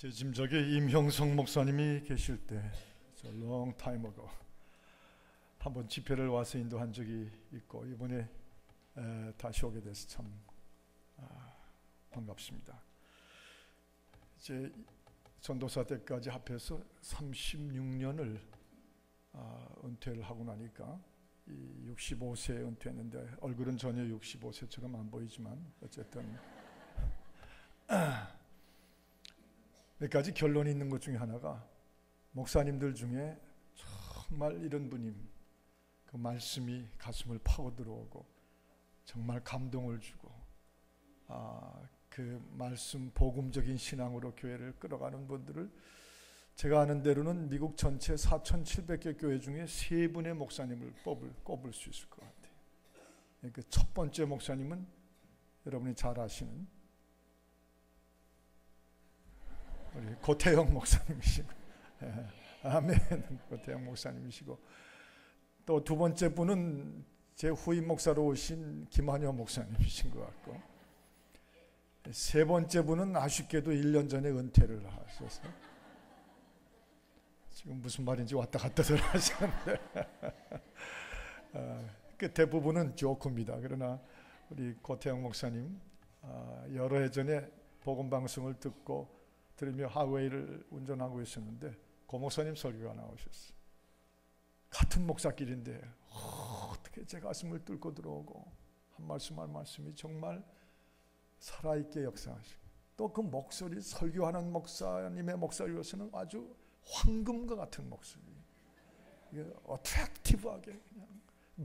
제 짐작에 임형성 목사님이 계실 때, long time ago, 한번 집회를 와서 인도한 적이 있고 이번에 다시 오게 돼서 참 반갑습니다. 이제 전도사 때까지 합해서 36년을 은퇴를 하고 나니까 65세에 은퇴했는데 얼굴은 전혀 65세처럼 안 보이지만 어쨌든 몇 가지 결론이 있는 것 중에 하나가 목사님들 중에 정말 이런 분이 그 말씀이 가슴을 파고 들어오고 정말 감동을 주고 그 말씀 복음적인 신앙으로 교회를 끌어가는 분들을 제가 아는 대로는 미국 전체 4,700개 교회 중에 3분의 목사님을 꼽을 수 있을 것 같아요. 그 첫 번째 목사님은 여러분이 잘 아시는 우리 고태영 목사님이시고, 아멘, 고태영 목사님이시고, 또 두 번째 분은 제 후임 목사로 오신 김한효 목사님이신 것 같고, 세 번째 분은 아쉽게도 1년 전에 은퇴를 하셔서 지금 무슨 말인지 왔다 갔다들 하시는데 그 대부분은 조크입니다. 그러나 우리 고태영 목사님 여러 해 전에 복음방송을 들으며 하웨이를 운전하고 있었는데 고 목사님 설교가 나오셨어요. 같은 목사길인데 어떻게 제 가슴을 뚫고 들어오고 한 말씀이 정말 살아있게 역사하시고 또 그 목소리 설교하는 목사님의 목소리로서는 아주 황금과 같은 목소리, 어트랙티브하게 그냥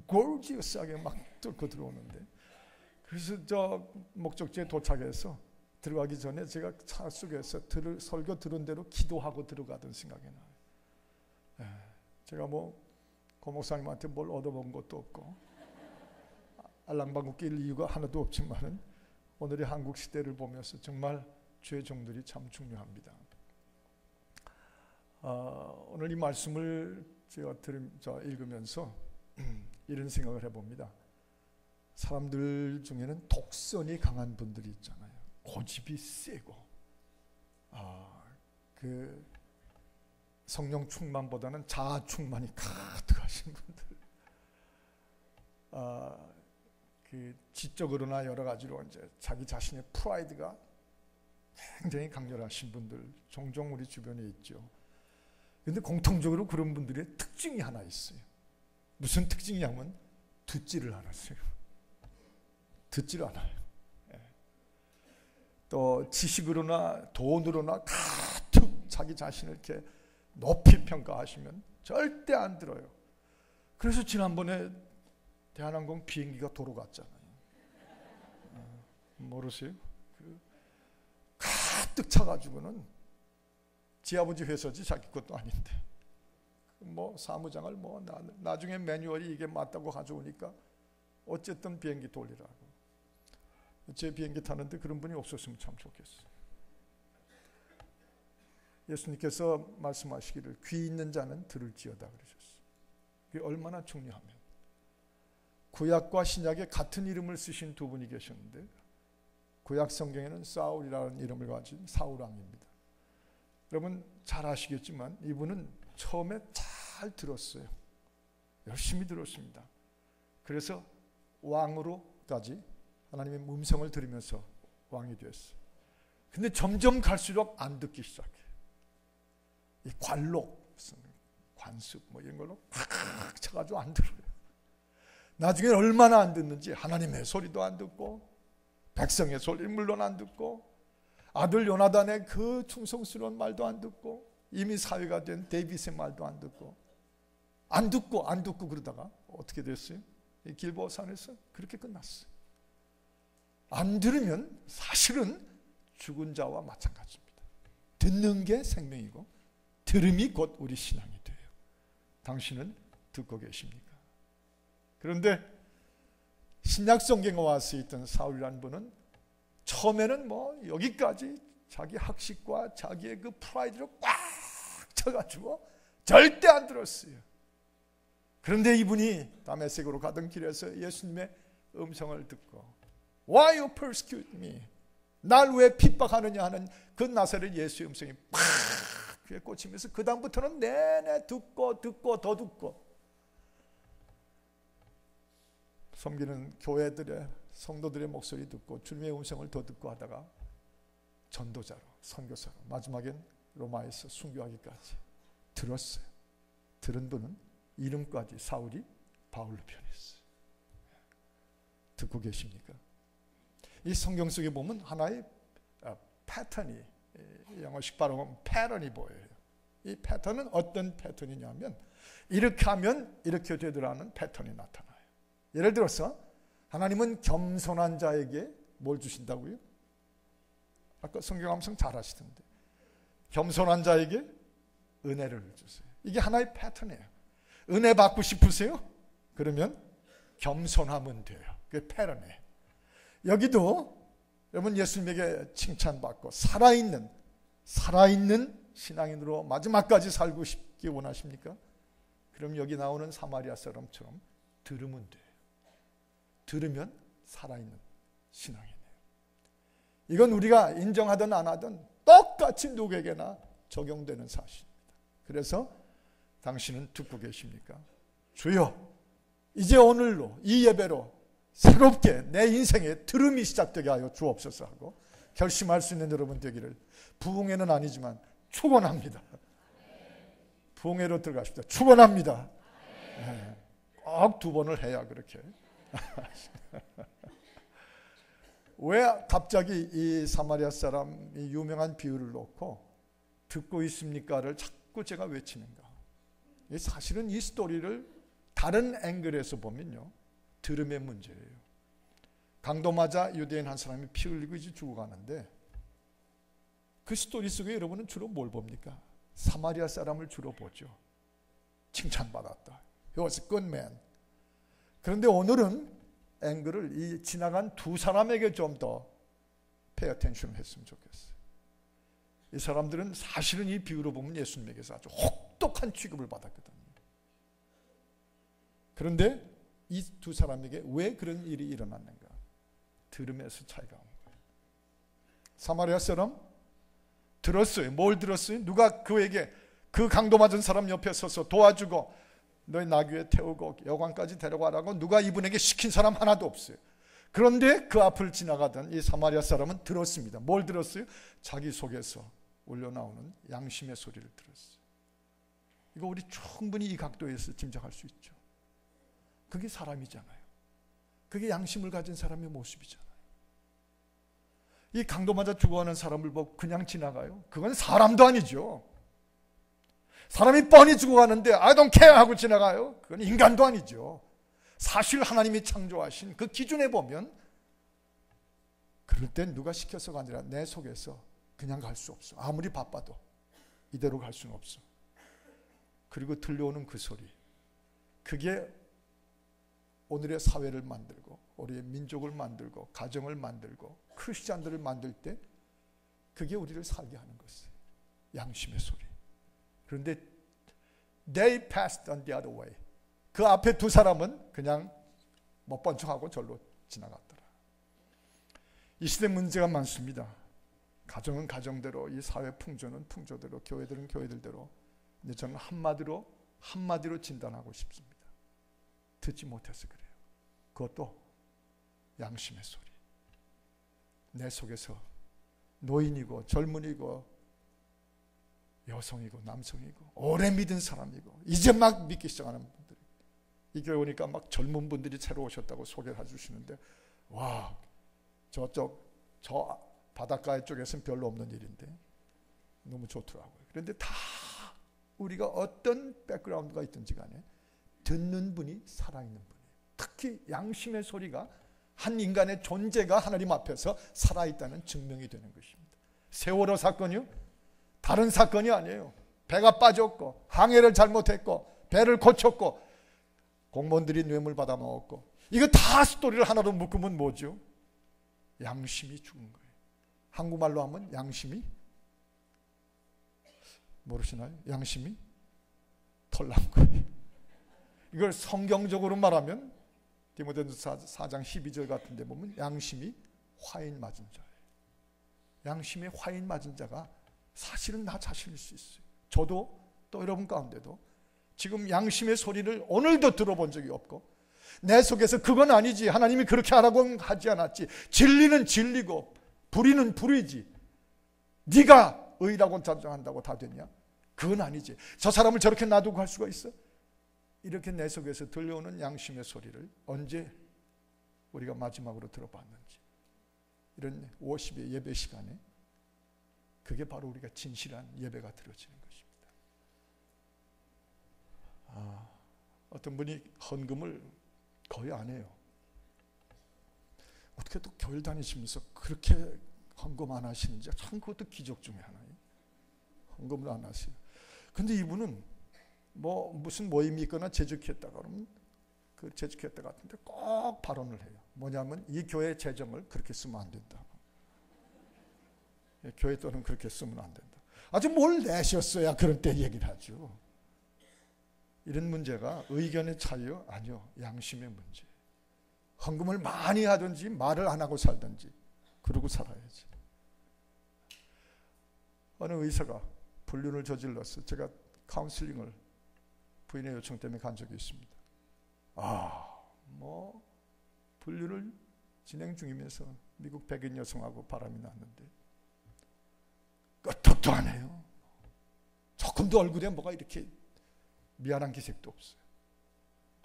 gorgeous하게 막 뚫고 들어오는데, 그래서 저 목적지에 도착해서 들어가기 전에 제가 차 속에서 설교 들은 대로 기도하고 들어가던 생각이 나요. 제가 고 목사님한테 뭘 얻어본 것도 없고 알랑방구 낄 이유가 하나도 없지만 오늘의 한국 시대를 보면서 정말 주의 종들이 참 중요합니다. 오늘 이 말씀을 제가 읽으면서 이런 생각을 해봅니다. 사람들 중에는 독선이 강한 분들이 있잖아요. 고집이 세고 그 성령 충만보다는 자아 충만이 가득하신 분들, 그 지적으로나 여러 가지로 이제 자기 자신의 프라이드가 굉장히 강렬하신 분들 종종 우리 주변에 있죠. 그런데 공통적으로 그런 분들의 특징이 하나 있어요. 무슨 특징이냐면 듣지를 않았어요. 듣지를 않아요. 또 지식으로나 돈으로나 가득 자기 자신을 이렇게 높이 평가하시면 절대 안 들어요. 그래서 지난번에 대한항공 비행기가 도로 갔잖아요. 모르세요? 가득 차가지고는 지 아버지 회사지 자기 것도 아닌데 사무장을 나중에 매뉴얼이 이게 맞다고 가져오니까 어쨌든 비행기 돌리라고. 제 비행기 타는데 그런 분이 없었으면 참 좋겠어요. 예수님께서 말씀하시기를 귀 있는 자는 들을지어다 그러셨어요. 그게 얼마나 중요하면 구약과 신약에 같은 이름을 쓰신 두 분이 계셨는데 구약 성경에는 사울이라는 이름을 가진 사울왕입니다. 여러분 잘 아시겠지만 이분은 처음에 잘 들었어요. 열심히 들었습니다. 그래서 왕으로까지 하나님의 음성을 들으면서 왕이 됐어요. 근데 점점 갈수록 안 듣기 시작해요. 이 관록, 관습 이런 걸로 팍 쳐가지고 안 들어요. 나중에 얼마나 안 듣는지 하나님의 소리도 안 듣고 백성의 소리를 물론 안 듣고 아들 요나단의 그 충성스러운 말도 안 듣고 이미 사회가 된 데이빗의 말도 안 듣고 그러다가 어떻게 됐어요? 이 길보아 산에서 그렇게 끝났어요. 안 들으면 사실은 죽은 자와 마찬가지입니다. 듣는 게 생명이고 들음이 곧 우리 신앙이 돼요. 당신은 듣고 계십니까? 그런데 신약 성경에 와서 있던 사울이라는 분은 처음에는 여기까지 자기 학식과 자기의 그 프라이드로 꽉 쳐가지고 절대 안 들었어요. 그런데 이분이 다메섹으로 가던 길에서 예수님의 음성을 듣고 Why you persecute me? 날 왜 핍박하느냐 하는 그 나사렛 예수의 음성이 팍 귀에 꽂히면서 그 다음부터는 내내 듣고 더 듣고, 섬기는 교회들의 성도들의 목소리 듣고 주님의 음성을 더 듣고 하다가 전도자로, 선교사로, 마지막엔 로마에서 순교하기까지 들었어요. 들은 분은 이름까지 사울이 바울로 변했어요. 듣고 계십니까? 이 성경 속에 보면 하나의 패턴이, 영어식 발음은 패턴이 보여요. 이 패턴은 어떤 패턴이냐면 이렇게 하면 이렇게 되더라는 패턴이 나타나요. 예를 들어서 하나님은 겸손한 자에게 뭘 주신다고요? 아까 성경 암송 잘 하시던데, 겸손한 자에게 은혜를 주세요. 이게 하나의 패턴이에요. 은혜 받고 싶으세요? 그러면 겸손하면 돼요. 그게 패턴이에요. 여기도 여러분 예수님에게 칭찬받고 살아있는 신앙인으로 마지막까지 살고 싶기 원하십니까? 그럼 여기 나오는 사마리아 사람처럼 들으면 돼요. 들으면 살아있는 신앙이네요. 이건 우리가 인정하든 안 하든 똑같이 누구에게나 적용되는 사실입니다. 그래서 당신은 듣고 계십니까? 주여, 이제 오늘로 이 예배로 새롭게 내 인생에 들음이 시작되게 하여 주옵소서 하고 결심할 수 있는 여러분 되기를 부흥회는 아니지만 축원합니다. 부흥회로 들어가십시다. 축원합니다. 네, 꼭 2번을 해야 그렇게. 왜 갑자기 이 사마리아 사람이 유명한 비유를 놓고 듣고 있습니까를 자꾸 제가 외치는가? 사실은 이 스토리를 다른 앵글에서 보면요, 들음의 문제예요. 강도 맞아 유대인 한 사람이 피 흘리고 이제 죽어가는데 그 스토리 속에 여러분은 주로 뭘 봅니까? 사마리아 사람을 주로 보죠. 칭찬받았다. He was a good man. 그런데 오늘은 앵글을 이 지나간 2 사람에게 좀 더 pay attention 했으면 좋겠어요. 이 사람들은 사실은 이 비유로 보면 예수님에게서 아주 혹독한 취급을 받았거든요. 그런데 이 2 사람에게 왜 그런 일이 일어났는가? 들음에서 차이가 온 거예요. 사마리아 사람 들었어요. 뭘 들었어요? 누가 그에게 그 강도 맞은 사람 옆에 서서 도와주고 너희 나귀에 태우고 여관까지 데려가라고 누가 이분에게 시킨 사람 하나도 없어요. 그런데 그 앞을 지나가던 이 사마리아 사람은 들었습니다. 뭘 들었어요? 자기 속에서 울려나오는 양심의 소리를 들었어요. 이거 우리 충분히 이 각도에서 짐작할 수 있죠. 그게 사람이잖아요. 그게 양심을 가진 사람의 모습이잖아요. 이 강도 맞아 죽어가는 사람을 보고 그냥 지나가요? 그건 사람도 아니죠. 사람이 뻔히 죽어가는데 I don't care 하고 지나가요? 그건 인간도 아니죠. 사실 하나님이 창조하신 그 기준에 보면 그럴 땐 누가 시켜서가 아니라 내 속에서 그냥 갈 수 없어. 아무리 바빠도 이대로 갈 수는 없어. 그리고 들려오는 그 소리, 그게 오늘의 사회를 만들고 우리의 민족을 만들고 가정을 만들고 크리스찬들을 만들 때 그게 우리를 살게 하는 것이에요. 양심의 소리. 그런데 they passed on the other way. 그 앞에 2 사람은 그냥 못 본 척하고 절로 지나갔더라. 이 시대 문제가 많습니다. 가정은 가정대로, 이 사회 풍조는 풍조대로, 교회들은 교회들대로. 근데 저는 한마디로 진단하고 싶습니다. 듣지 못해서 그래요. 그것도 양심의 소리. 내 속에서 노인이고 젊은이고 여성이고 남성이고 오래 믿은 사람이고 이제 막 믿기 시작하는 분들이 이 교회 오니까 막 젊은 분들이 새로 오셨다고 소개를 해주시는데 와, 저 바닷가 쪽에서는 별로 없는 일인데 너무 좋더라고요. 그런데 다 우리가 어떤 백그라운드가 있든지 간에 듣는 분이 살아있는 분이에요. 특히 양심의 소리가 한 인간의 존재가 하나님 앞에서 살아있다는 증명이 되는 것입니다. 세월호 사건이요? 다른 사건이 아니에요. 배가 빠졌고 항해를 잘못했고 배를 고쳤고 공무원들이 뇌물 받아 먹었고 이거 다 스토리를 하나로 묶으면 뭐죠? 양심이 죽은 거예요. 한국말로 하면 양심이 모르시나요? 양심이 털난 거예요. 이걸 성경적으로 말하면 디모데전서 4장 12절 같은 데 보면 양심이 화인 맞은 자예요. 양심의 화인 맞은 자가 사실은 나 자신일 수 있어요. 저도 또 여러분 가운데도 지금 양심의 소리를 오늘도 들어본 적이 없고 내 속에서 그건 아니지, 하나님이 그렇게 하라고 하지 않았지, 진리는 진리고 불의는 불의지, 네가 의라고 자정한다고 다 됐냐? 그건 아니지, 저 사람을 저렇게 놔두고 할 수가 있어? 이렇게 내 속에서 들려오는 양심의 소리를 언제 우리가 마지막으로 들어봤는지, 이런 50의 예배 시간에 그게 바로 우리가 진실한 예배가 드려지는 것입니다. 어떤 분이 헌금을 거의 안 해요. 어떻게 또 교회 다니시면서 그렇게 헌금 안 하시는지 참 그것도 기적 중에 하나예요. 헌금을 안 하세요. 근데 이분은 뭐 무슨 모임이 있거나 재직했다가 그러면 그 재직했다 같은데 꼭 발언을 해요. 뭐냐면 이 교회 재정을 그렇게 쓰면 안 된다. 교회 돈은 그렇게 쓰면 안 된다. 아주 뭘 내셨어야 그럴 때 얘기를 하죠. 이런 문제가 의견의 차이요? 아니요. 양심의 문제. 헌금을 많이 하든지 말을 안 하고 살든지 그러고 살아야지. 어느 의사가 불륜을 저질러서 제가 카운슬링을 부인의 요청 때문에 간 적이 있습니다. 불륜을 진행 중이면서 미국 백인 여성하고 바람이 났는데 끄떡도 안 해요. 조금도 얼굴에 뭐가 이렇게 미안한 기색도 없어요.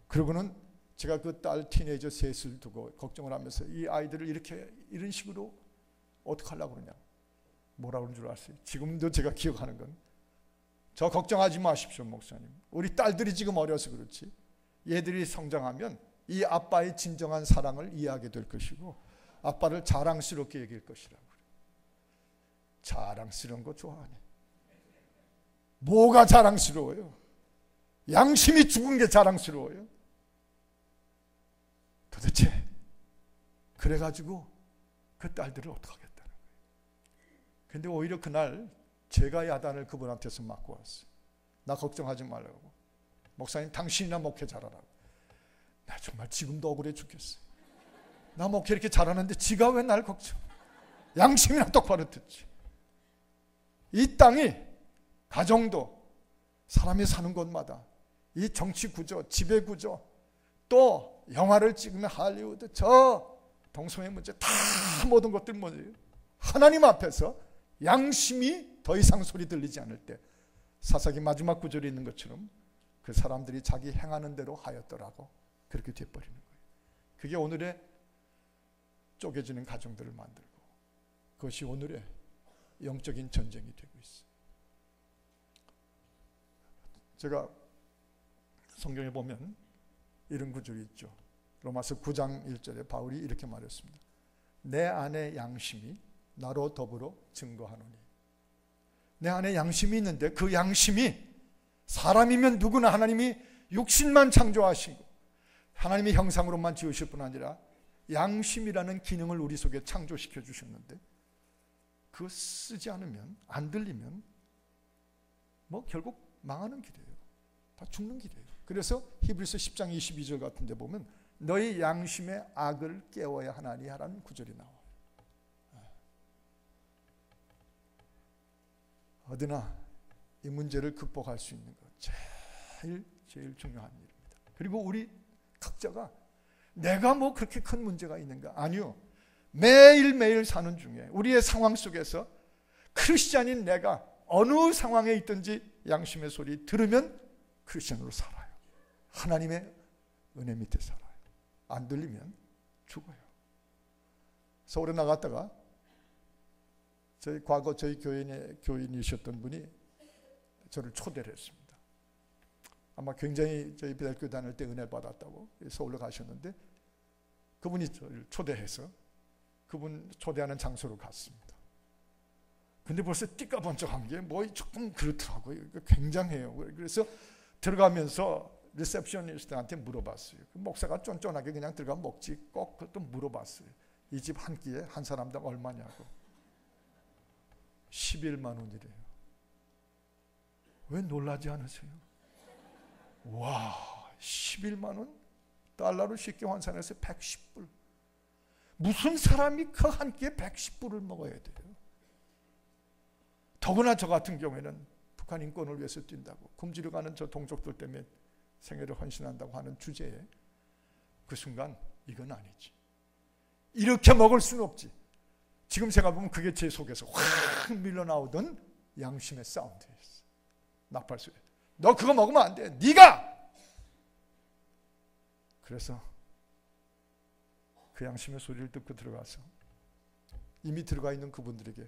그러고는 제가 그 딸 티네이저 셋을 두고 걱정을 하면서 이 아이들을 이런 식으로 어떻게 하려고 그러냐, 뭐라 그런 줄 아세요? 지금도 제가 기억하는 건, 저 걱정하지 마십시오 목사님, 우리 딸들이 지금 어려서 그렇지 얘들이 성장하면 이 아빠의 진정한 사랑을 이해하게 될 것이고 아빠를 자랑스럽게 여길 것이라고. 자랑스러운 거 좋아하네. 뭐가 자랑스러워요? 양심이 죽은 게 자랑스러워요? 도대체 그래가지고 그 딸들을 어떻게 하겠다는 거예요. 근데 오히려 그날 제가 야단을 그분한테서 맞고 왔어요. 나 걱정하지 말라고. 목사님 당신이나 목회 잘하라고. 나 정말 지금도 억울해 죽겠어요. 나 목회 이렇게 잘하는데 지가 왜 날 걱정? 양심이나 똑바로 듣지. 이 땅이, 가정도, 사람이 사는 곳마다 이 정치 구조, 지배 구조, 또 영화를 찍으면 할리우드, 저 동성애 문제, 다 모든 것들 뭐예요? 하나님 앞에서 양심이 더 이상 소리 들리지 않을 때 사사기 마지막 구절에 있는 것처럼 그 사람들이 자기 행하는 대로 하였더라고 그렇게 돼버리는 거예요. 그게 오늘의 쪼개지는 가정들을 만들고 그것이 오늘의 영적인 전쟁이 되고 있어요. 제가 성경에 보면 이런 구절이 있죠. 로마서 9장 1절에 바울이 이렇게 말했습니다. 내 안에 양심이 나로 더불어 증거하노니. 내 안에 양심이 있는데 그 양심이, 사람이면 누구나 하나님이 육신만 창조하시고 하나님의 형상으로만 지으실 뿐 아니라 양심이라는 기능을 우리 속에 창조시켜 주셨는데 그거 쓰지 않으면, 안 들리면 결국 망하는 길이에요. 다 죽는 길이에요. 그래서 히브리서 10장 22절 같은 데 보면 너희 양심의 악을 깨워야 하나니 하라는 구절이 나와요. 어디나 이 문제를 극복할 수 있는 것, 제일 중요한 일입니다. 그리고 우리 각자가 내가 그렇게 큰 문제가 있는가? 아니요. 매일매일 사는 중에 우리의 상황 속에서 크리스찬인 내가 어느 상황에 있든지 양심의 소리 들으면 크리스찬으로 살아요. 하나님의 은혜 밑에 살아요. 안 들리면 죽어요. 서울에 나갔다가 과거 저희 교인이셨던 분이 저를 초대를 했습니다. 아마 굉장히 저희 대학교 다닐 때 은혜 받았다고 서울로 가셨는데 그분이 저를 초대해서 그분 초대하는 장소로 갔습니다. 근데 벌써 띠까번쩍한 게 조금 그렇더라고요. 굉장해요. 그래서 들어가면서 리셉셔니스트한테 물어봤어요. 그 목사가 쫀쫀하게 그냥 들어가 먹지 꼭 그것도 물어봤어요. 이 집 한 끼에 한 사람당 얼마냐고. 11만 원이래요. 왜 놀라지 않으세요? 와, 11만 원? 달러로 쉽게 환산해서 110불. 무슨 사람이 그 한 끼에 110불을 먹어야 돼요? 더구나 저 같은 경우에는 북한 인권을 위해서 뛴다고 굶주려 가는 저 동족들 때문에 생애를 헌신한다고 하는 주제에 그 순간 이건 아니지. 이렇게 먹을 수는 없지. 지금 생각해보면 그게 제 속에서 확 밀려나오던 양심의 사운드였어. 나팔소리. 너 그거 먹으면 안 돼. 네가! 그래서 그 양심의 소리를 듣고 들어가서 이미 들어가 있는 그분들에게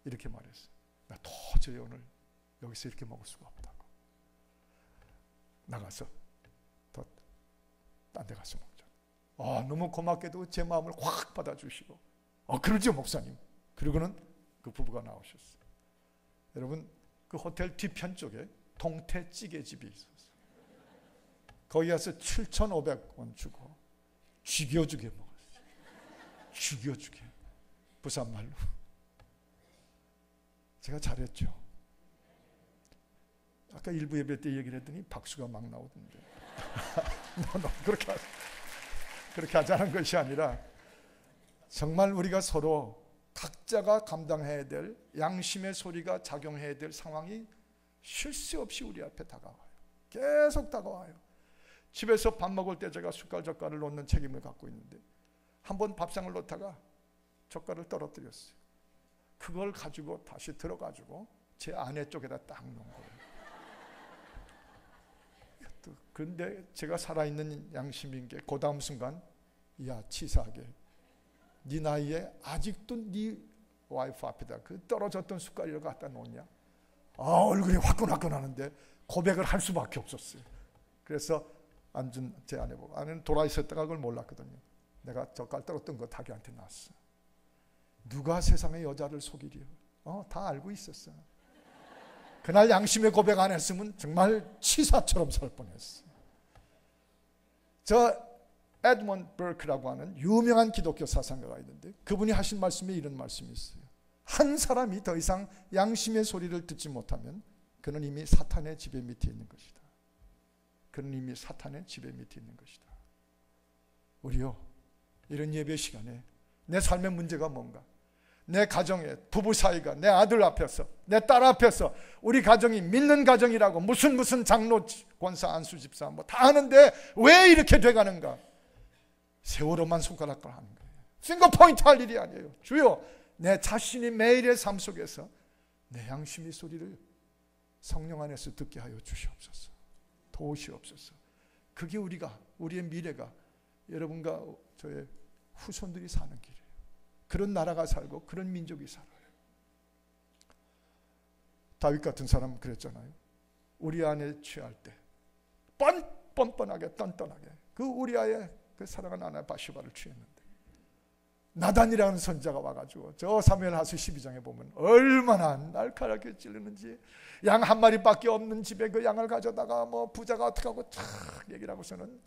이렇게 말했어요. 나 도저히 오늘 여기서 이렇게 먹을 수가 없다고. 나가서 더 딴 데 가서 먹자. 너무 고맙게도 제 마음을 확 받아주시고 그러죠 목사님. 그리고는 그 부부가 나오셨어요. 여러분 그 호텔 뒤편 쪽에 동태 찌개집이 있었어요. 거기 가서 7,500원 주고 죽여주게 먹었어요. 죽여주게. 부산말로. 제가 잘했죠. 아까 일부 예배 때 얘기를 했더니 박수가 막 나오던데. 그렇게 하자는 것이 아니라 정말 우리가 서로 각자가 감당해야 될 양심의 소리가 작용해야 될 상황이 쉴 새 없이 우리 앞에 다가와요. 계속 다가와요. 집에서 밥 먹을 때 제가 숟갈 놓는 책임을 갖고 있는데 한번 밥상을 놓다가 젓갈을 떨어뜨렸어요. 그걸 가지고 다시 들어가지고 제 아내 쪽에다 딱 놓은 거예요. 그런데 제가 살아있는 양심인 게 그 다음 순간 야 치사하게 네 나이에 아직도 네 와이프 앞에다 그 떨어졌던 숟가락을 갖다 놓냐. 얼굴이 화끈화끈하는데 고백을 할 수밖에 없었어요. 그래서 앉은 제 아내 보고, 아내는 돌아 있었다가 그걸 몰랐거든요. 내가 젓갈 떨었던 거 자기한테 놨어. 누가 세상의 여자를 속이리요? 다 알고 있었어. 그날 양심의 고백 안 했으면 정말 치사처럼 살 뻔했어. 저 에드먼드 버크라고 하는 유명한 기독교 사상가가 있는데 그분이 하신 말씀에 이런 말씀이 있어요. 한 사람이 더 이상 양심의 소리를 듣지 못하면 그는 이미 사탄의 지배 밑에 있는 것이다. 그는 이미 사탄의 지배 밑에 있는 것이다. 우리요, 이런 예배 시간에 내 삶의 문제가 뭔가, 내 가정에 부부 사이가 내 아들 앞에서 내 딸 앞에서 우리 가정이 믿는 가정이라고 무슨 장로 권사 안수 집사 뭐 다 하는데 왜 이렇게 돼가는가? 세월호만 손가락을 하는 거예요. 핑거포인트 할 일이 아니에요. 주여, 내 자신이 매일의 삶 속에서 내 양심의 소리를 성령 안에서 듣게 하여 주시옵소서. 도우시옵소서. 그게 우리의 미래가 여러분과 저의 후손들이 사는 길이에요. 그런 나라가 살고 그런 민족이 살아요. 다윗 같은 사람은 그랬잖아요. 우리 안에 취할 때 뻔뻔하게 떤떤하게 그 우리아의 그 사랑하는 아내 바시바를 취했는데 나단이라는 선자가 와가지고 저 사무엘하서 12장에 보면 얼마나 날카롭게 찌르는지, 양 한 마리밖에 없는 집에 그 양을 가져다가 뭐 부자가 어떻게 하고 탁 얘기를 하고서는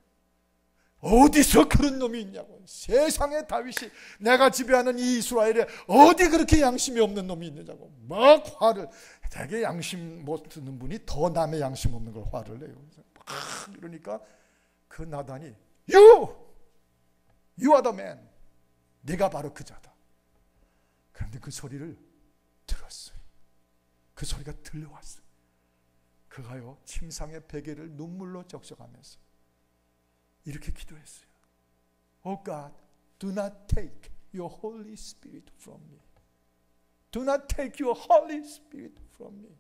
어디서 그런 놈이 있냐고, 세상에 다윗이 내가 지배하는 이 이스라엘에 어디 그렇게 양심이 없는 놈이 있느냐고 막 화를, 되게 양심 못 듣는 분이 더 남의 양심 없는 걸 화를 내요. 막 이러니까 그 나단이 You are the man. 네가 바로 그 자다. 그런데 그 소리를 들었어요. 그 소리가 들려왔어요. 그가요 침상의 베개를 눈물로 적셔가면서 이렇게 기도했어요. Oh God, do not take your Holy Spirit from me. Do not take your Holy Spirit from me.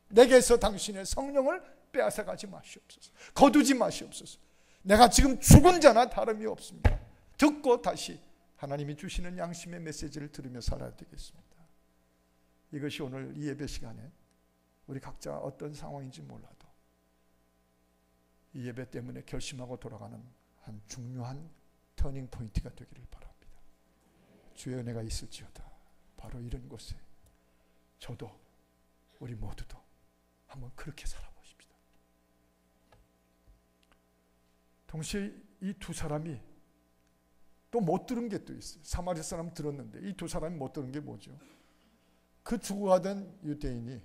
내게서 당신의 성령을 빼앗아가지 마시옵소서. 거두지 마시옵소서. 내가 지금 죽은 자나 다름이 없습니다. 듣고 다시 하나님이 주시는 양심의 메시지를 들으며 살아야 되겠습니다. 이것이 오늘 이 예배 시간에 우리 각자 어떤 상황인지 몰라도 이 예배 때문에 결심하고 돌아가는 한 중요한 터닝 포인트가 되기를 바랍니다. 주의 은혜가 있을지어다. 바로 이런 곳에 저도 우리 모두도 한번 그렇게 살아보십시다. 동시에 이 두 사람이 또 못 들은 게 또 있어요. 사마리아 사람 들었는데 이 두 사람이 못 들은 게 뭐죠? 그 죽어가던 유대인이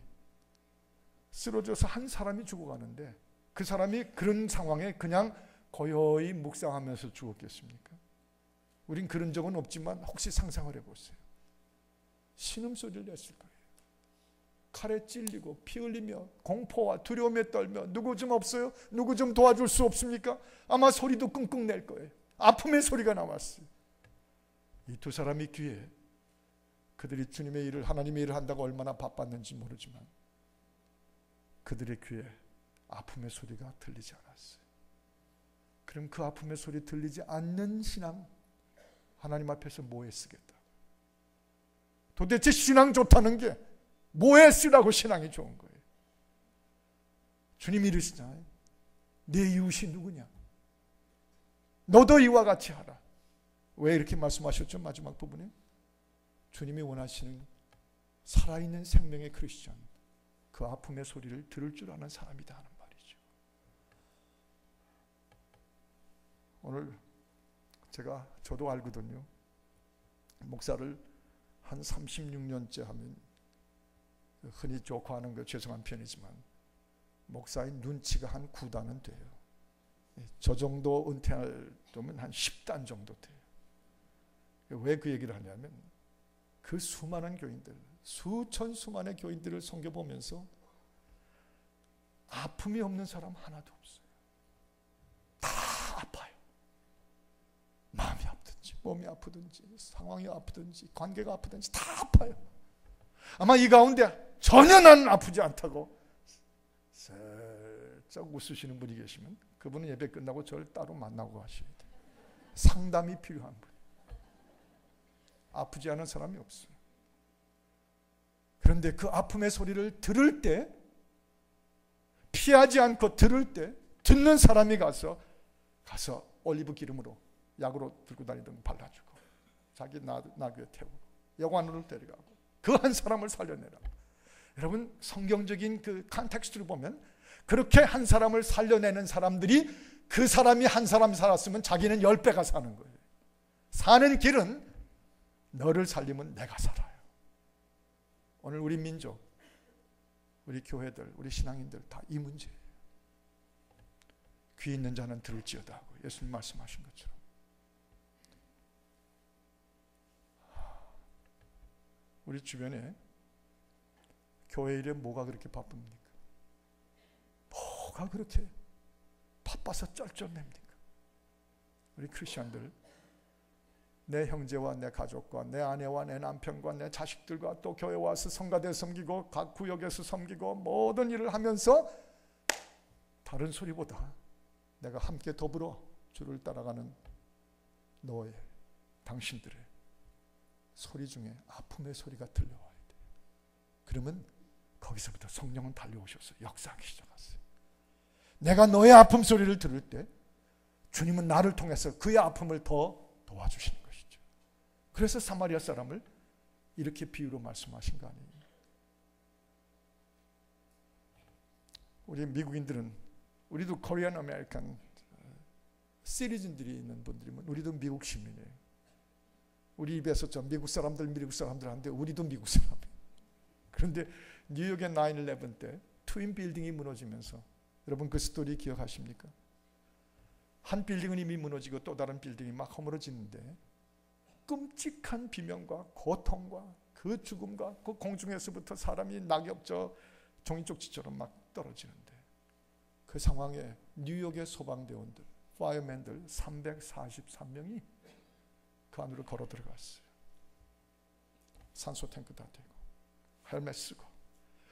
쓰러져서 한 사람이 죽어가는데 그 사람이 그런 상황에 그냥 고요히 묵상하면서 죽었겠습니까? 우린 그런 적은 없지만 혹시 상상을 해보세요. 신음소리를 냈을 거예요. 칼에 찔리고 피 흘리며 공포와 두려움에 떨며 누구 좀 없어요? 누구 좀 도와줄 수 없습니까? 아마 소리도 끙끙 낼 거예요. 아픔의 소리가 나왔어요. 이 두 사람이 귀에 그들이 주님의 일을, 하나님의 일을 한다고 얼마나 바빴는지 모르지만 그들의 귀에 아픔의 소리가 들리지 않았어요. 그럼 그 아픔의 소리 들리지 않는 신앙, 하나님 앞에서 뭐에 쓰겠다? 도대체 신앙 좋다는 게 뭐에 쓰라고 신앙이 좋은 거예요? 주님이 이르시잖아요. 내 이웃이 누구냐? 너도 이와 같이 하라. 왜 이렇게 말씀하셨죠? 마지막 부분에 주님이 원하시는 살아있는 생명의 크리스천, 그 아픔의 소리를 들을 줄 아는 사람이다 하는 말이죠. 오늘 저도 알거든요. 목사를 한 36년째 하면, 흔히 조커하는 거 죄송한 편이지만 목사의 눈치가 한 9단은 돼요. 저 정도 은퇴할 때면 한 10단 정도 돼요. 왜 그 얘기를 하냐면 그 수많은 교인들, 수만의 교인들을 섬겨보면서 아픔이 없는 사람 하나도 없어요. 다 아파요. 마음이 아프든지 몸이 아프든지 상황이 아프든지 관계가 아프든지 다 아파요. 아마 이 가운데 전혀 나는 아프지 않다고 살짝 웃으시는 분이 계시면 그분은 예배 끝나고 저를 따로 만나고 하셔야 돼요. 상담이 필요한 분. 아프지 않은 사람이 없어요. 그런데 그 아픔의 소리를 들을 때, 피하지 않고 들을 때, 듣는 사람이 가서 올리브 기름으로 약으로 들고 다니던 거 발라주고 자기 나귀에 태우고 여관으로 데려가고 그 한 사람을 살려내라. 여러분, 성경적인 그 컨텍스트를 보면 그렇게 한 사람을 살려내는 사람들이 그 사람이 한 사람 살았으면 자기는 10배가 사는 거예요. 사는 길은 너를 살리면 내가 살아요. 오늘 우리 민족, 우리 교회들, 우리 신앙인들 다 이 문제예요. 귀 있는 자는 들을지어다 하고 예수님 말씀하신 것처럼. 우리 주변에 교회 일에 뭐가 그렇게 바쁩니까? 뭐가 그렇게 바빠서 쩔쩔맵니까? 우리 크리스천들, 내 형제와 내 가족과 내 아내와 내 남편과 내 자식들과 또 교회 와서 성가대 섬기고 각 구역에서 섬기고 모든 일을 하면서 다른 소리보다 내가 함께 더불어 주를 따라가는 너의, 당신들의 소리 중에 아픔의 소리가 들려와야 돼요. 그러면 거기서부터 성령은 달려오셔서 역사하기 시작하세요. 내가 너의 아픔 소리를 들을 때 주님은 나를 통해서 그의 아픔을 더 도와주시는 것이죠. 그래서 사마리아 사람을 이렇게 비유로 말씀하신 거 아니에요. 우리 미국인들은, 우리도 코리안 아메리칸 시리즌들이 있는 분들이면 우리도 미국 시민이에요. 우리 입에서 저 미국 사람들 하는데 우리도 미국 사람이에요. 그런데 뉴욕의 9/11 때 트윈 빌딩이 무너지면서, 여러분 그 스토리 기억하십니까? 한 빌딩은 이미 무너지고 또 다른 빌딩이 막 허물어지는데 끔찍한 비명과 고통과 그 죽음과 그 공중에서부터 사람이 낙엽저 종이쪽지처럼 막 떨어지는데, 그 상황에 뉴욕의 소방대원들, 파이어맨들 343명이 그 안으로 걸어 들어갔어요. 산소 탱크 다 대고 헬멧 쓰고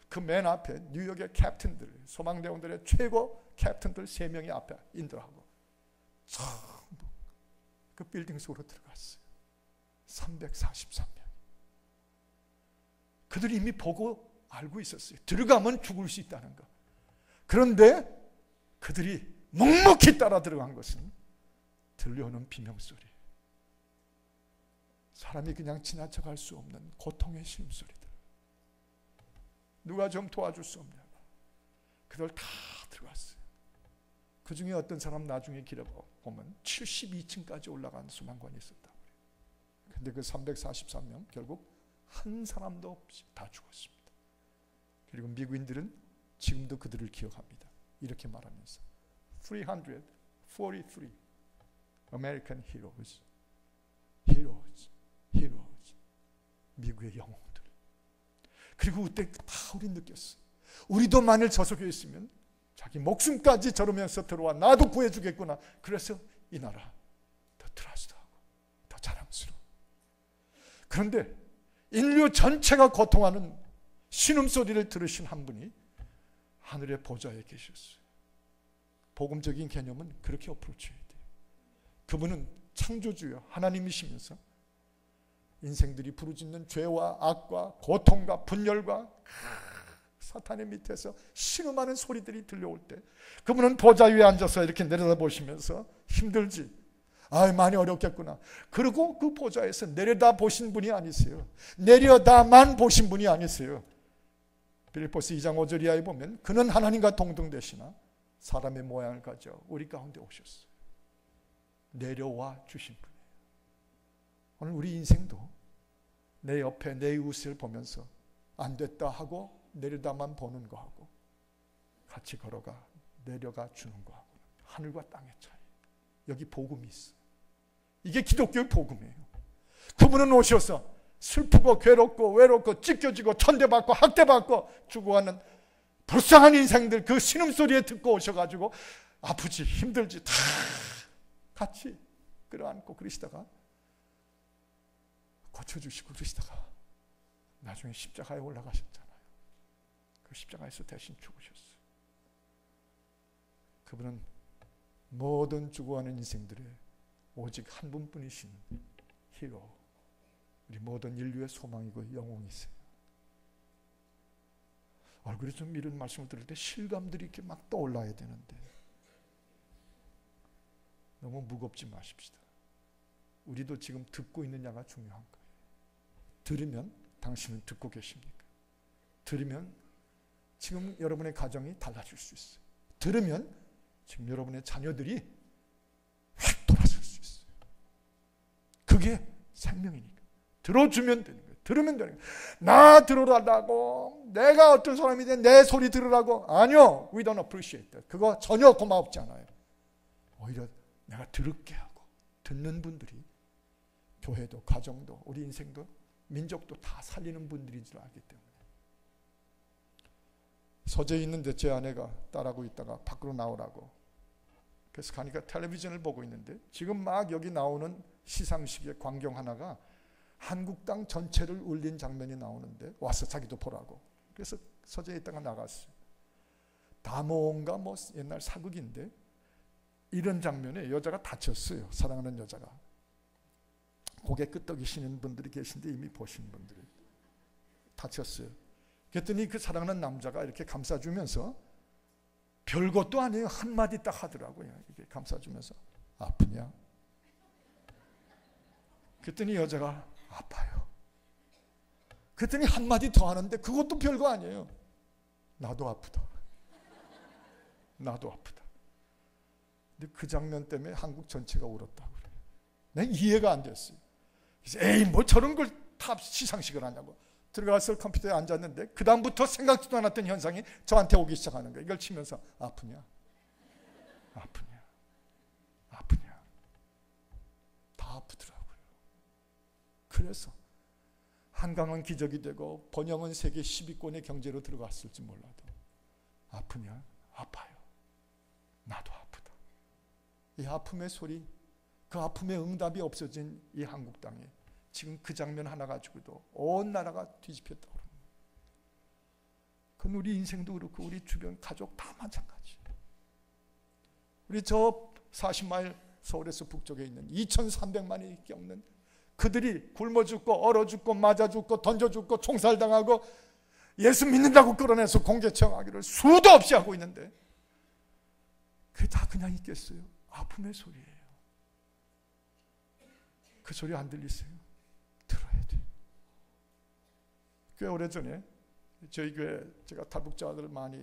그 맨 앞에 뉴욕의 캡틴들, 소방대원들의 최고 캡틴들 3명이 앞에 인도하고 전부 그 빌딩 속으로 들어갔어요. 343명. 그들이 이미 보고 알고 있었어요. 들어가면 죽을 수 있다는 거. 그런데 그들이 묵묵히 따라 들어간 것은 들려오는 비명소리, 사람이 그냥 지나쳐갈 수 없는 고통의 신음소리들. 누가 좀 도와줄 수 없냐. 그들 다 들어갔어요. 그 중에 어떤 사람 나중에 길어 보면 72층까지 올라간 소방관이 있었다. 근데 그 343명 결국 한 사람도 없이 다 죽었습니다. 그리고 미국인들은 지금도 그들을 기억합니다. 이렇게 말하면서 343 American heroes, heroes, heroes. 미국의 영웅들. 그리고 그때 다 우리 느꼈어. 우리도 만일 저 속에 있으면 자기 목숨까지 저르면서 들어와 나도 구해주겠구나. 그래서 이 나라 더 트러스트하고 더 자랑스러워. 그런데 인류 전체가 고통하는 신음소리를 들으신 한 분이 하늘의 보좌에 계셨어요. 복음적인 개념은 그렇게 어프로치해야 돼요. 그분은 창조주요 하나님이시면서 인생들이 부르짖는 죄와 악과 고통과 분열과 사탄의 밑에서 신음하는 소리들이 들려올 때 그분은 보좌 위에 앉아서 이렇게 내려다보시면서 힘들지? 많이 어렵겠구나. 그리고 그 보좌에서 내려다 보신 분이 아니세요. 내려다만 보신 분이 아니세요. 빌립보서 2장 5절 이하에 보면 그는 하나님과 동등되시나 사람의 모양을 가져 우리 가운데 오셨어요. 내려와 주신 분이에요. 오늘 우리 인생도 내 옆에 내 이웃을 보면서 안 됐다 하고 내려다만 보는 거하고 같이 걸어가 내려가 주는 거하고 하늘과 땅의 차이. 여기 복음이 있어요. 이게 기독교의 복음이에요. 그분은 오셔서 슬프고 괴롭고 외롭고 찢겨지고 천대받고 학대받고 죽어가는 불쌍한 인생들 그 신음소리에 듣고 오셔가지고 아프지 힘들지 다 같이 끌어안고 그러시다가 고쳐주시고 그러시다가 나중에 십자가에 올라가셨잖아요. 그 십자가에서 대신 죽으셨어요. 그분은 모든 죽어가는 인생들의 오직 한 분뿐이신 히로, 우리 모든 인류의 소망이고 영웅이세요. 얼굴에 좀 이런 말씀을 들을 때 실감들이 이렇게 막 떠올라야 되는데 너무 무겁지 마십시다. 우리도 지금 듣고 있느냐가 중요한 거예요. 들으면 당신은 듣고 계십니까? 들으면 지금 여러분의 가정이 달라질 수 있어요. 들으면 지금 여러분의 자녀들이 확 돌아설 수 있어요. 그게 생명이니까. 들어주면 되는 거예요. 들으면 되는 거예요. 나 들으라고 내가 어떤 사람이든 내 소리 들으라고 아니요. We don't appreciate that. 그거 전혀 고맙지 않아요. 오히려 내가 들을게 하고 듣는 분들이 교회도 가정도 우리 인생도 민족도 다 살리는 분들인 줄 알기 때문에 서재에 있는데 제 아내가 딸하고 있다가 밖으로 나오라고 그래서 가니까 텔레비전을 보고 있는데 지금 막 여기 나오는 시상식의 광경 하나가 한국당 전체를 울린 장면이 나오는데 와서 자기도 보라고 그래서 서재에 있다가 나갔어요. 다모인가 뭐 옛날 사극인데 이런 장면에 여자가 다쳤어요. 사랑하는 여자가. 고개 끄덕이시는 분들이 계신데 이미 보신 분들이 다쳤어요. 그랬더니 그 사랑하는 남자가 이렇게 감싸주면서 별것도 아니에요. 한마디 딱 하더라고요. 이렇게 감싸주면서 아프냐? 그랬더니 여자가 아파요. 그랬더니 한마디 더 하는데 그것도 별거 아니에요. 나도 아프다. 나도 아프다. 근데 그 장면 때문에 한국 전체가 울었다고 그래요. 난 이해가 안 됐어요. 그래서 에이 뭐 저런 걸 다 시상식을 하냐고. 들어가서 컴퓨터에 앉았는데 그 다음부터 생각지도 않았던 현상이 저한테 오기 시작하는 거예요. 이걸 치면서 아프냐? 아프냐? 아프냐? 다 아프더라고요. 그래서 한강은 기적이 되고 번영은 세계 10위권의 경제로 들어갔을지 몰라도 아프냐? 아파요. 나도 아프다. 이 아픔의 소리, 그 아픔의 응답이 없어진 이 한국 땅에 지금 그 장면 하나 가지고도 온 나라가 뒤집혔다고 그럽니다. 그건 우리 인생도 그렇고 우리 주변 가족 다 마찬가지. 우리 저 40마일 서울에서 북쪽에 있는 2,300만이 겪는 그들이 굶어 죽고 얼어 죽고 맞아 죽고 던져 죽고 총살당하고 예수 믿는다고 끌어내서 공개청하기를 수도 없이 하고 있는데 그게 다 그냥 있겠어요? 아픔의 소리예요. 그 소리 안 들리세요? 들어야 돼. 꽤 오래전에 저희 교회 제가 탈북자들 많이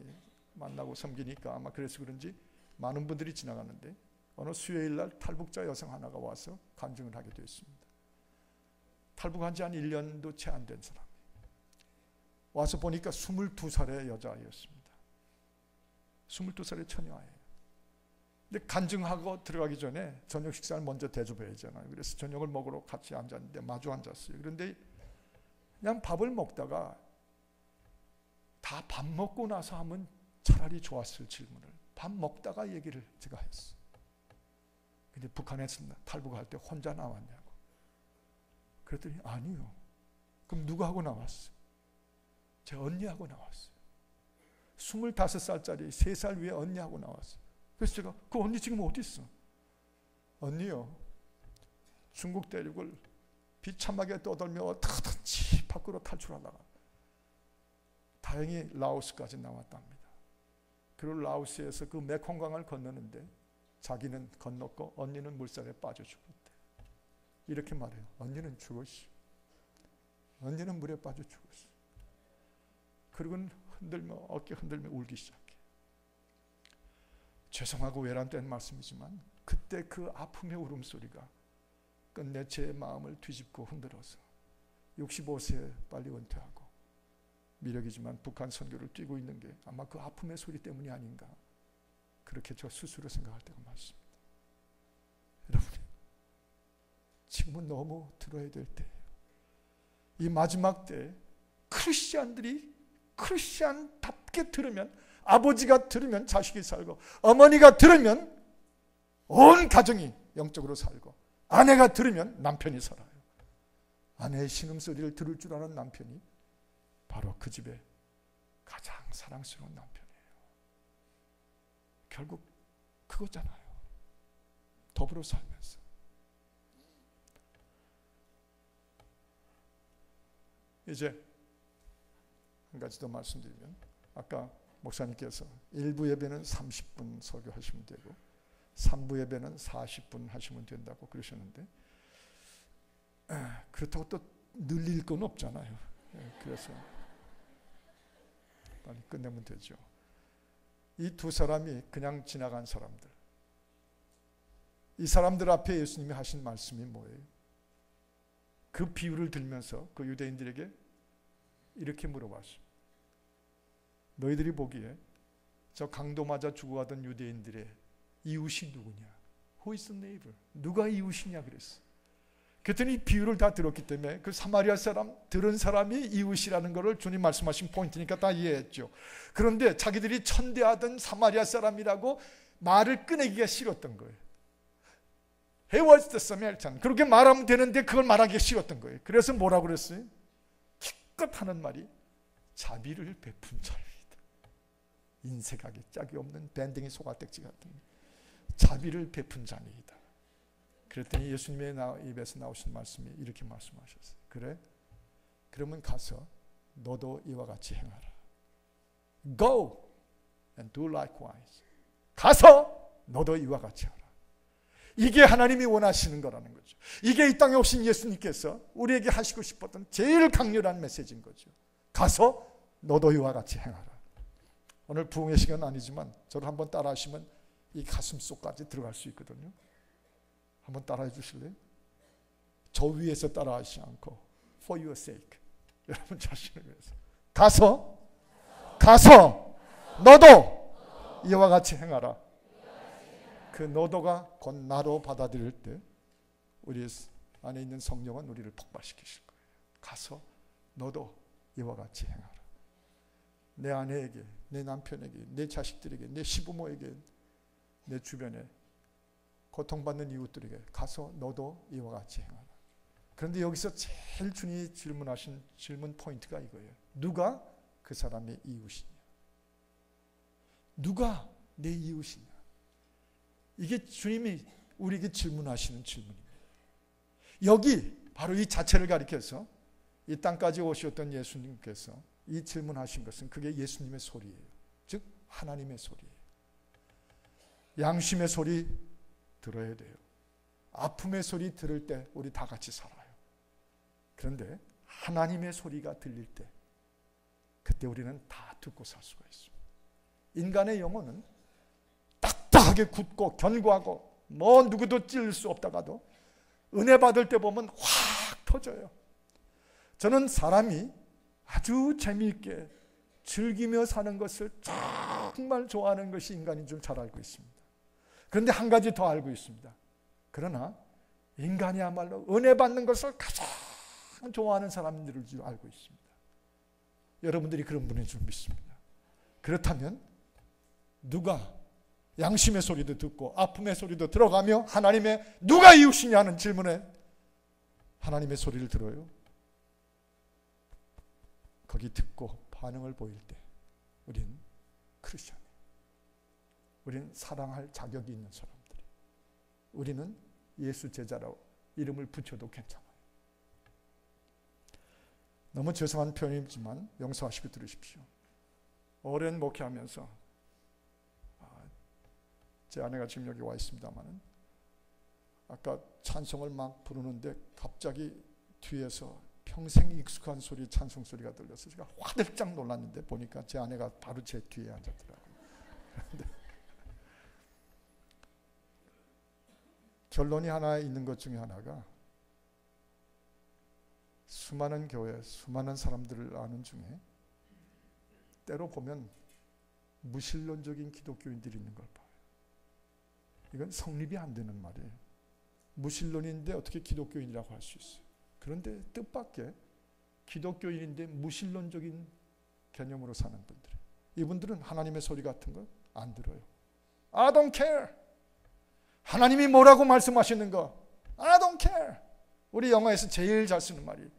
만나고 섬기니까 아마 그래서 그런지 많은 분들이 지나가는데 어느 수요일날 탈북자 여성 하나가 와서 간증을 하게 되었습니다. 탈북한 지 한 1년도 채 안 된 사람. 와서 보니까 22살의 여자아이였습니다. 22살의 처녀아이예요. 근데 간증하고 들어가기 전에 저녁 식사를 먼저 대접해야 하잖아요. 그래서 저녁을 먹으러 같이 앉았는데 마주 앉았어요. 그런데 그냥 밥을 먹다가 다 밥 먹고 나서 하면 차라리 좋았을 질문을 밥 먹다가 얘기를 제가 했어. 근데 북한에서 탈북할 때 혼자 나왔냐고. 그랬더니 아니요. 그럼 누구하고 나왔어? 제 언니하고 나왔어요. 25살짜리 3살 위에 언니하고 나왔어요. 그래서 제가 그 언니 지금 어디 있어? 언니요, 중국 대륙을 비참하게 떠돌며 어떻게든지 밖으로 탈출하다가 다행히 라오스까지 나왔답니다. 그리고 라오스에서 그 메콩강을 건너는데 자기는 건넜고 언니는 물살에 빠져 죽었대. 이렇게 말해요. 언니는 죽었어. 언니는 물에 빠져 죽었어. 그리고는 흔들며 어깨 흔들며 울기 시작해. 죄송하고 외람된 말씀이지만 그때 그 아픔의 울음소리가 끝내 제 마음을 뒤집고 흔들어서 65세에 빨리 은퇴하고 미력이지만 북한 선교를 뛰고 있는 게 아마 그 아픔의 소리 때문이 아닌가, 그렇게 저 스스로 생각할 때가 많습니다. 여러분, 지금은 너무 들어야 될 때예요. 이 마지막 때 크리스찬들이 크리스찬답게 들으면, 아버지가 들으면 자식이 살고, 어머니가 들으면 온 가정이 영적으로 살고, 아내가 들으면 남편이 살아요. 아내의 신음소리를 들을 줄 아는 남편이 바로 그 집의 가장 사랑스러운 남편이에요. 결국 그거잖아요. 더불어 살면서. 이제 한 가지 더 말씀드리면, 아까 목사님께서 1부 예배는 30분 설교하시면 되고 3부 예배는 40분 하시면 된다고 그러셨는데, 그렇다고 또 늘릴 건 없잖아요. 그래서 빨리 끝내면 되죠. 이 두 사람이 그냥 지나간 사람들, 이 사람들 앞에 예수님이 하신 말씀이 뭐예요? 그 비유를 들면서 그 유대인들에게 이렇게 물어봤어요. 너희들이 보기에 저 강도 맞아 죽어가던 유대인들의 이웃이 누구냐? Who is the neighbor? 누가 이웃이냐 그랬어. 그랬더니 비유를 다 들었기 때문에 그 사마리아 사람, 들은 사람이 이웃이라는 것을 주님 말씀하신 포인트니까 다 이해했죠. 그런데 자기들이 천대하던 사마리아 사람이라고 말을 꺼내기가 싫었던 거예요. He was the Samaritan. 그렇게 말하면 되는데 그걸 말하기가 싫었던 거예요. 그래서 뭐라고 그랬어요? 기껏 하는 말이 자비를 베푼 자입니다. 인색하게 짝이 없는 밴댕이 소갈딱지 같은 자비를 베푼 자입니다. 그랬더니 예수님의 입에서 나오신 말씀이 이렇게 말씀하셨어요. 그래? 그러면 가서 너도 이와 같이 행하라. Go and do likewise. 가서 너도 이와 같이 하라. 이게 하나님이 원하시는 거라는 거죠. 이게 이 땅에 오신 예수님께서 우리에게 하시고 싶었던 제일 강렬한 메시지인 거죠. 가서 너도 이와 같이 행하라. 오늘 부흥의 시간은 아니지만 저를 한번 따라 하시면 이 가슴 속까지 들어갈 수 있거든요. 한번 따라해 주실래요? 저 위에서 따라하시지 않고 for your sake, 여러분 자신을 위해서 가서 너도 이와 같이 행하라. 그 너도가 곧 나로 받아들일 때 우리 안에 있는 성령은 우리를 폭발시키실 거예요. 가서 너도 이와 같이 행하라. 내 아내에게, 내 남편에게, 내 자식들에게, 내 시부모에게, 내 주변에 고통받는 이웃들에게 가서 너도 이와 같이 행하라. 그런데 여기서 제일 주님이 질문하신 질문 포인트가 이거예요. 누가 그 사람의 이웃이냐? 누가 내 이웃이냐? 이게 주님이 우리에게 질문하시는 질문입니다. 여기 바로 이 자체를 가리켜서 이 땅까지 오셨던 예수님께서 이 질문하신 것은 그게 예수님의 소리예요. 즉 하나님의 소리예요. 양심의 소리 들어야 돼요. 아픔의 소리 들을 때 우리 다 같이 살아요. 그런데 하나님의 소리가 들릴 때 그때 우리는 다 듣고 살 수가 있습니다. 인간의 영혼은 딱딱하게 굳고 견고하고 뭐 누구도 찔릴 수 없다가도 은혜 받을 때 보면 확 터져요. 저는 사람이 아주 재미있게 즐기며 사는 것을 정말 좋아하는 것이 인간인 줄 잘 알고 있습니다. 그런데 한 가지 더 알고 있습니다. 그러나 인간이야말로 은혜 받는 것을 가장 좋아하는 사람들일 줄 알고 있습니다. 여러분들이 그런 분인 줄 믿습니다. 그렇다면 누가 양심의 소리도 듣고 아픔의 소리도 들어가며 하나님의 누가 이웃이냐 하는 질문에 하나님의 소리를 들어요. 거기 듣고 반응을 보일 때 우린 크리스천이에요. 우린 사랑할 자격이 있는 사람들이에요. 우리는 예수 제자라고 이름을 붙여도 괜찮아요. 너무 죄송한 표현이지만 용서하시고 들으십시오. 오랜 목회하면서 제 아내가 지금 여기 와 있습니다만 아까 찬송을 막 부르는데 갑자기 뒤에서 평생 익숙한 소리 찬송 소리가 들려서 제가 화들짝 놀랐는데 보니까 제 아내가 바로 제 뒤에 앉았더라고요. 결론이 하나 있는 것 중에 하나가 수많은 교회, 수많은 사람들을 아는 중에 때로 보면 무신론적인 기독교인들이 있는 걸 봐요. 이건 성립이 안 되는 말이에요. 무신론인데 어떻게 기독교인이라고 할 수 있어요? 그런데 뜻밖의 기독교인인데 무신론적인 개념으로 사는 분들, 이분들은 하나님의 소리 같은 거 안 들어요. I don't care. 하나님이 뭐라고 말씀하시는 거 I don't care. 우리 영어에서 제일 잘 쓰는 말이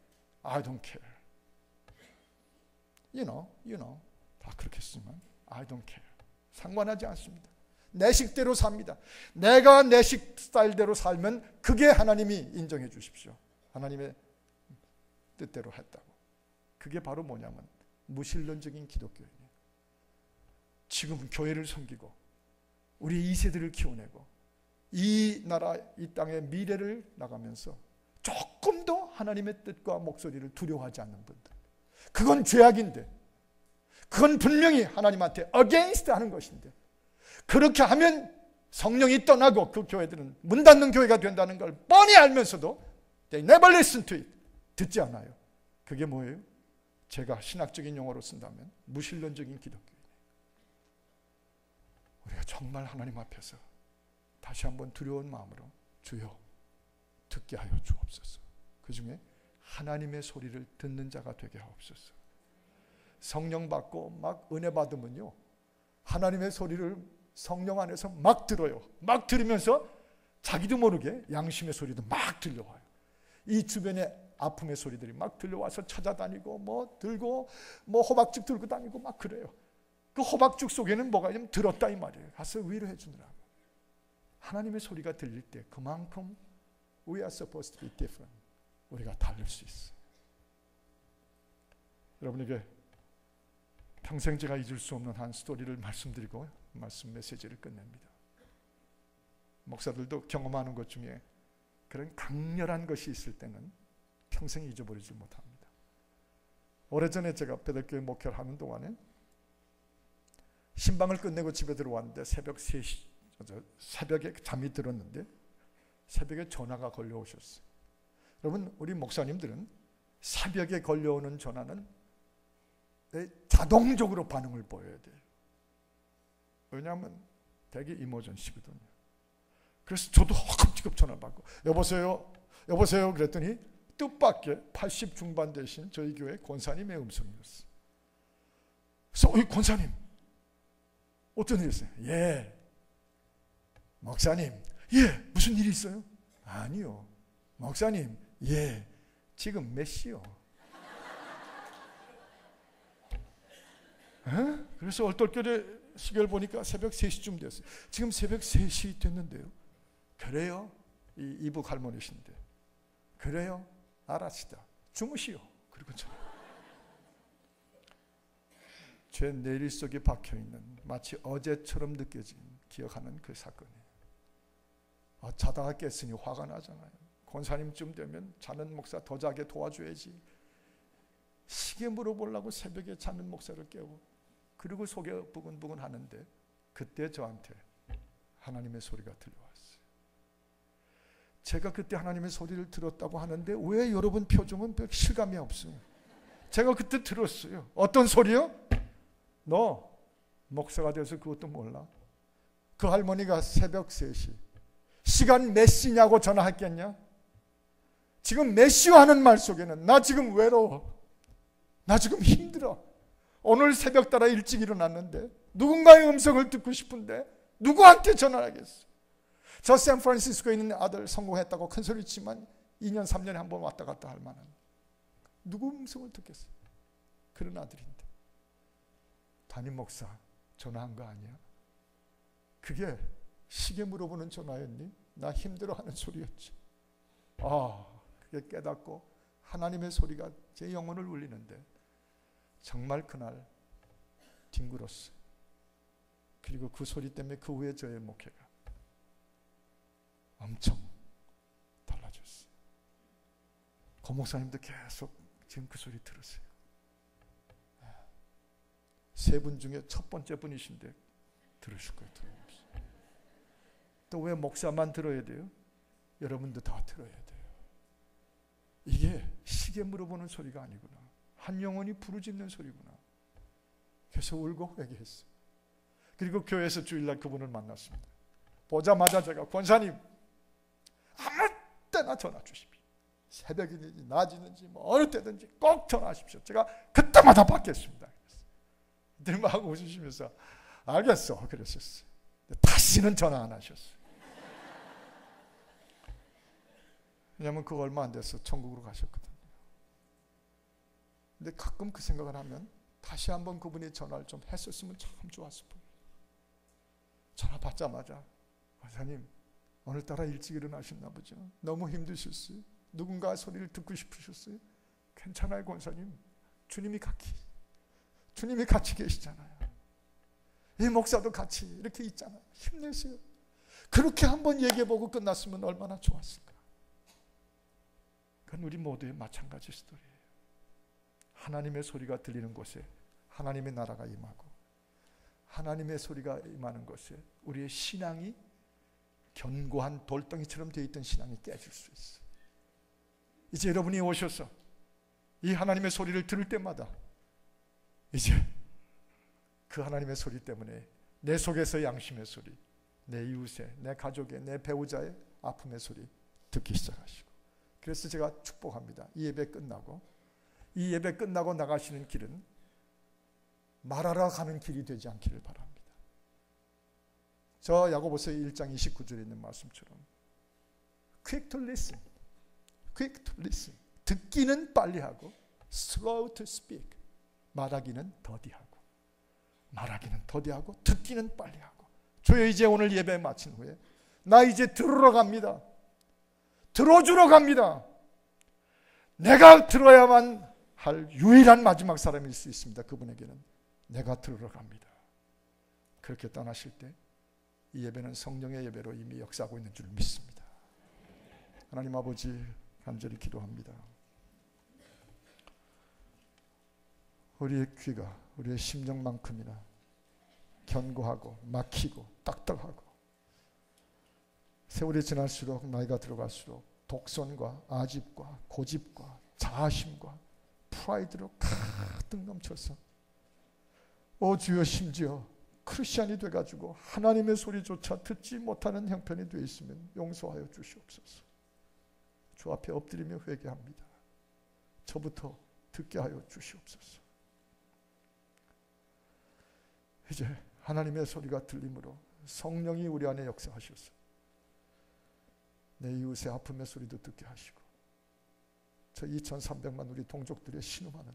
I don't care. You know. 다 그렇게 쓰면 I don't care. 상관하지 않습니다. 내 식대로 삽니다. 내가 내 식 스타일대로 살면 그게 하나님이 인정해 주십시오. 하나님의 뜻대로 했다고. 그게 바로 뭐냐면 무신론적인 기독교인이에요. 지금 교회를 섬기고 우리 2세들을 키워내고 이 나라 이 땅의 미래를 나가면서 조금도 하나님의 뜻과 목소리를 두려워하지 않는 분들, 그건 죄악인데, 그건 분명히 하나님한테 against 하는 것인데, 그렇게 하면 성령이 떠나고 그 교회들은 문 닫는 교회가 된다는 걸 뻔히 알면서도 they never listen to it. 듣지 않아요. 그게 뭐예요? 제가 신학적인 용어로 쓴다면 무신론적인 기독교인이에요. 우리가 정말 하나님 앞에서 다시 한번 두려운 마음으로 주여 듣게 하여 주옵소서. 그 중에 하나님의 소리를 듣는 자가 되게 하옵소서. 성령 받고 막 은혜 받으면요, 하나님의 소리를 성령 안에서 막 들어요. 막 들으면서 자기도 모르게 양심의 소리도 막 들려와요. 이 주변에 아픔의 소리들이 막 들려와서 찾아다니고 뭐 들고 뭐 호박죽 들고 다니고 막 그래요. 그 호박죽 속에는 뭐가 있냐면 들었다 이 말이에요. 가서 위로해 주느라고. 하나님의 소리가 들릴 때 그만큼 we are supposed to be different. 우리가 다를 수 있어요. 여러분에게 평생 제가 잊을 수 없는 한 스토리를 말씀드리고 말씀 메시지를 끝냅니다. 목사들도 경험하는 것 중에 그런 강렬한 것이 있을 때는 평생 잊어버리지 못합니다. 오래전에 제가 베들교회 목회를 하는 동안에 신방을 끝내고 집에 들어왔는데 새벽 3시, 새벽에 잠이 들었는데 새벽에 전화가 걸려오셨어요. 여러분, 우리 목사님들은 새벽에 걸려오는 전화는 자동적으로 반응을 보여야 돼요. 왜냐하면 되게 이머전시거든요. 그래서 저도 헛겁지겁 전화 받고 여보세요 그랬더니 뜻밖의 80 중반 되신 저희 교회 권사님의 음성이었어요. 그래서 권사님 어떤 일 있어요? 예. 목사님, 예. 무슨 일이 있어요? 아니요. 목사님, 예. 지금 몇 시요? 그래서 얼떨결에 시계를 보니까 새벽 3시쯤 됐어요. 지금 새벽 3시 됐는데요. 그래요? 이 이북 할머니신데. 그래요? 알았시다. 주무시오. 그리고 제 내리 속에 박혀있는 마치 어제처럼 느껴진 기억하는 그 사건이. 자다가 깼으니 화가 나잖아요. 권사님쯤 되면 자는 목사 더 자게 도와줘야지. 시계 물어보려고 새벽에 자는 목사를 깨고 그리고 속에 부근부근 하는데 그때 저한테 하나님의 소리가 들려왔어요. 제가 그때 하나님의 소리를 들었다고 하는데 왜 여러분 표정은 별 실감이 없어요? 제가 그때 들었어요. 어떤 소리요? 너 목사가 돼서 그것도 몰라? 그 할머니가 새벽 3시 시간 몇 시냐고 전화했겠냐? 지금 몇 시요 하는 말 속에는 나 지금 외로워, 나 지금 힘들어, 오늘 새벽 따라 일찍 일어났는데 누군가의 음성을 듣고 싶은데 누구한테 전화하겠어? 저 샌프란시스코에 있는 아들 성공했다고 큰 소리 치면 2년 3년에 한 번 왔다 갔다 할 만한 누구 음성을 듣겠어요? 그런 아들인데 담임 목사 전화한 거 아니야? 그게 시계 물어보는 전화였니? 나 힘들어하는 소리였지. 그게 깨닫고 하나님의 소리가 제 영혼을 울리는데 정말 그날 뒹굴었어요. 그리고 그 소리 때문에 그 후에 저의 목회가 엄청 달라졌어요. 고 목사님도 계속 지금 그 소리 들으세요. 세 분 중에 첫 번째 분이신데 들으실 거예요. 또 왜 목사만 들어야 돼요? 여러분도 다 들어야 돼요. 이게 시계 물어보는 소리가 아니구나. 한 영혼이 부르짖는 소리구나. 그래서 울고 회개했어요. 그리고 교회에서 주일날 그분을 만났습니다. 보자마자 제가 권사님 아무 때나 전화 주십시오. 새벽이든지 낮이든지 뭐 어느 때든지 꼭 전화하십시오. 제가 그때마다 받겠습니다. 들막 웃으시면서 알겠어 그랬었어요. 다시는 전화 안 하셨어요. 왜냐하면 그거 얼마 안 돼서 천국으로 가셨거든요. 근데 가끔 그 생각을 하면 다시 한번 그분이 전화를 좀 했었으면 참 좋았을 뿐. 전화 받자마자 권사님 오늘따라 일찍 일어나셨나 보죠. 너무 힘드셨어요. 누군가 소리를 듣고 싶으셨어요. 괜찮아요 권사님. 주님이 같이 계시잖아요. 이 목사도 같이 이렇게 있잖아요. 힘내세요. 그렇게 한번 얘기해보고 끝났으면 얼마나 좋았을까. 그건 우리 모두의 마찬가지 스토리예요. 하나님의 소리가 들리는 곳에 하나님의 나라가 임하고 하나님의 소리가 임하는 곳에 우리의 신앙이 견고한 돌덩이처럼 되어 있던 신앙이 깨질 수 있어요. 이제 여러분이 오셔서 이 하나님의 소리를 들을 때마다 이제 그 하나님의 소리 때문에 내 속에서의 양심의 소리, 내 이웃의, 내 가족의, 내 배우자의 아픔의 소리 듣기 시작하시고, 그래서 제가 축복합니다. 이 예배 끝나고 나가시는 길은 말하러 가는 길이 되지 않기를 바랍니다. 저 야고보서 1장 29절에 있는 말씀처럼 quick to listen, 듣기는 빨리 하고 slow to speak, 말하기는 더디하고 듣기는 빨리 하고. 주여 이제 오늘 예배 마친 후에 나 이제 들으러 갑니다. 들어주러 갑니다. 내가 들어야만 할 유일한 마지막 사람일 수 있습니다. 그분에게는 내가 들으러 갑니다. 그렇게 떠나실 때 이 예배는 성령의 예배로 이미 역사하고 있는 줄 믿습니다. 하나님 아버지 간절히 기도합니다. 우리의 귀가 우리의 심정만큼이나 견고하고 막히고 딱딱하고, 세월이 지날수록 나이가 들어갈수록 독선과 아집과 고집과 자아심과 프라이드로 가득 넘쳐서 주여 심지어 크리스찬이 돼가지고 하나님의 소리조차 듣지 못하는 형편이 되어 있으면 용서하여 주시옵소서. 주 앞에 엎드리며 회개합니다. 저부터 듣게 하여 주시옵소서. 이제 하나님의 소리가 들림으로 성령이 우리 안에 역사하셔서 내 이웃의 아픔의 소리도 듣게 하시고 저 2300만 우리 동족들의 신음하는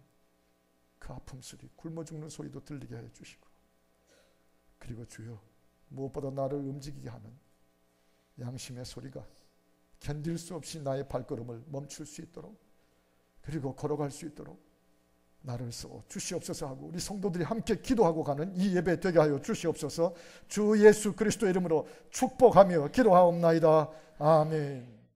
그 아픔 소리, 굶어 죽는 소리도 들리게 해 주시고, 그리고 주여 무엇보다 나를 움직이게 하는 양심의 소리가 견딜 수 없이 나의 발걸음을 멈출 수 있도록, 그리고 걸어갈 수 있도록 나를 써 주시옵소서 하고 우리 성도들이 함께 기도하고 가는 이 예배 되게 하여 주시옵소서. 주 예수 그리스도의 이름으로 축복하며 기도하옵나이다. 아멘.